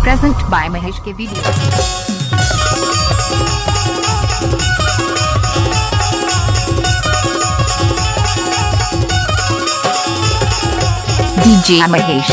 Present by Mahesh के video. DJ Mahesh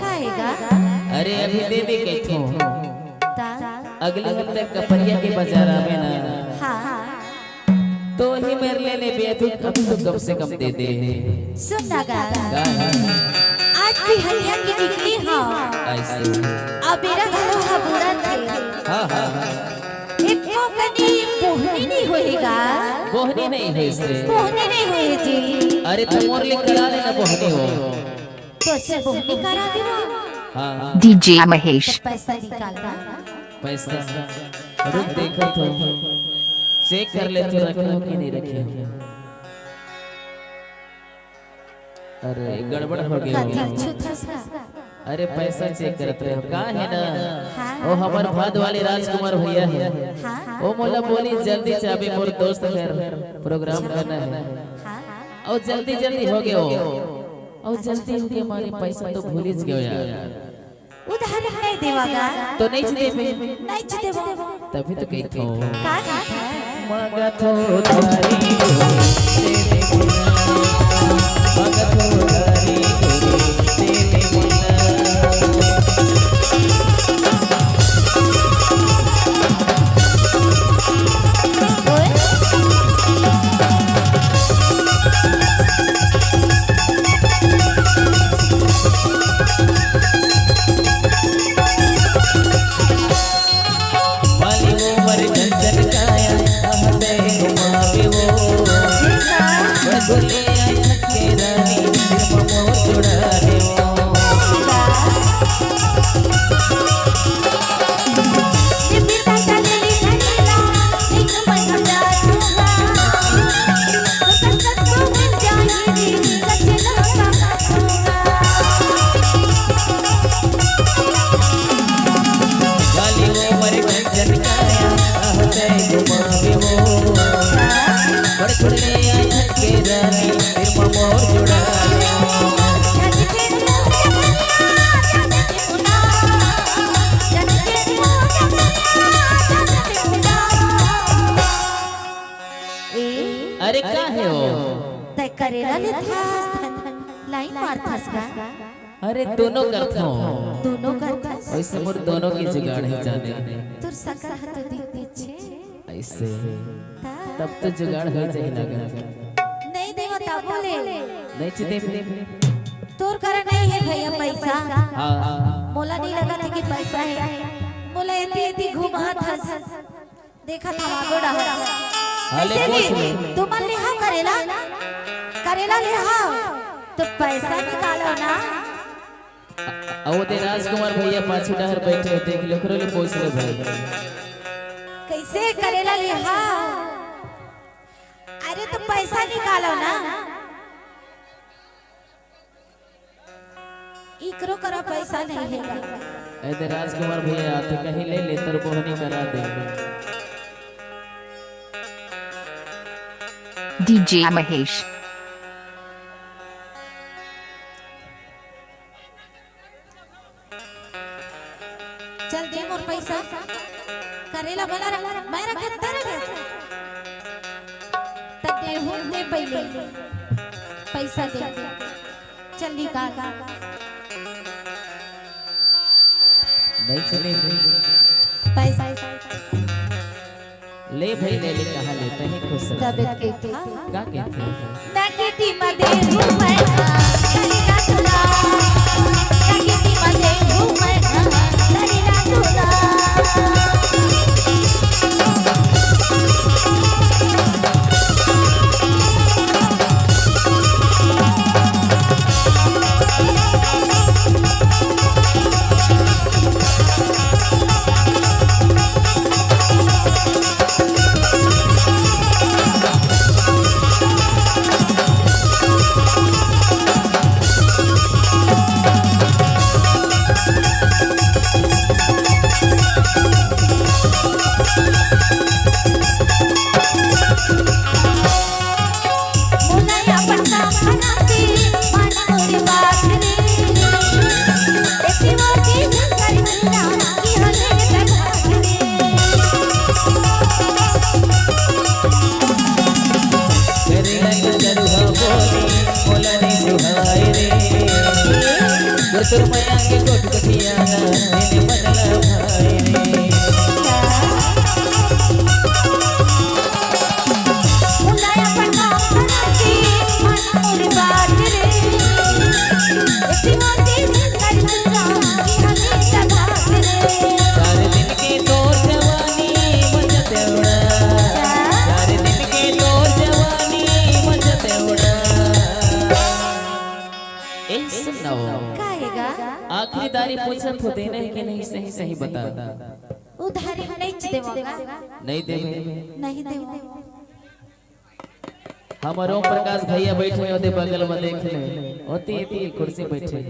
अरे अभी दे दे के थो अगले हफ्ते कपड़िया के बाजार में ना हाँ तो ही मेरे लेने पे तू कम से कम दे दे सुन लगा आज भी हरिया की निकली हाँ ऐसे अब मेरा घर हा बुरा थे हाँ हाँ एक कनी बोहनी नहीं होएगा बोहनी नहीं है इससे बोहनी नहीं होए जी अरे तुम और ले करा लेना बोहनी हो तो से बोहनी करा दे हाँ डीजे महेश पैसा निकालना पैसा रुक देखो तो चेक कर ले तो रखे हो कि नहीं रखे हो अरे गड़बड़ हो गया अरे पैसा चेक करते हो का है ना वो हमारे भाद वाले राजकुमार भैया है वो मोला बोली जल्दी से अभी मोर दोस्त घर प्रोग्राम करना है और जल्दी जल्दी हो गया और जल्दी हो गया हमारे पैसा तो भूल ही गयो यार उधार नहीं देवागा तो नहीं देबे नहीं देबो तभी तो कहत हो का मगा तो धारी दे दे मगा तो धारी दे दे अरे का है वो तय करेला ले था लाइन मार थस का अरे दोनों करथो दोनों करता ऐसे मोर दोनों की जुगाड़ है जाने तुर सकल हाथ दिखते छे ऐसे तब तो जुगाड़ हो जाए लगा नहीं देवा ता बोले नहीं चिते तोर कर नहीं है भैया पैसा। हाँ मोला नहीं लगा था कि पैसा है। मोला एती एती घुमात हस देखा था आगो डहा। हाले कोस में तुम ले हां करेला करेला ले हां तो पैसा निकालो ना। वो दे राजकुमार भैया पाछू डहर बैठे देख लो खरो ले पूछ ले भाई कैसे करेला ले हां। अरे तो पैसा निकालो ना। इकरो करा पैसा नहीं है। ऐसे राजकुमार भैया आते कहीं ले ले तर बोहनी करा दे। DJ Mahesh. चल दे मोर पैसा करेला बोला मैं रखे तरगे तब दे हो दे पहले पैसा दे चल निकाल। नहीं चले भाई पैसा ले भाई ले ले कहा लेते हैं खुश तब के था का के थे ना केती मदे घूमै करेला तुला ना केती मदे घूमै करेला तुला। सुरमैया के कोट कठिया मैंने बदला भाई रे मुंडाया पन्ना की मन मोर बात रे इतनी मोटी कर दूंगा हमें जगात रे। 4 दिन की तोर जवानी मजते उड़ा 4 दिन की तोर जवानी मजते उड़ा। ए सुनाओ आखिरी दारी पूछत हो देना है कि नहीं सही सही बता। उधारी नहीं देवोगा नहीं देवे नहीं देवो। हमर ओम प्रकाश भैया बैठे ओदे बगल में देख ले ओती एती कुर्सी बैठे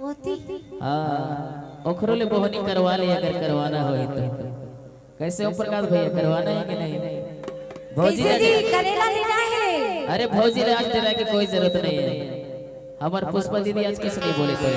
होती। हां ओखरो ले बोहनी करवा ले अगर करवाना होई तो। कैसे ओम प्रकाश भैया करवाना है कि नहीं भौजी जी करेला लेना है। अरे भौजी आज तेरा की कोई जरूरत नहीं है। हमार पुष्पा दीदी आज किस नहीं बोले कोई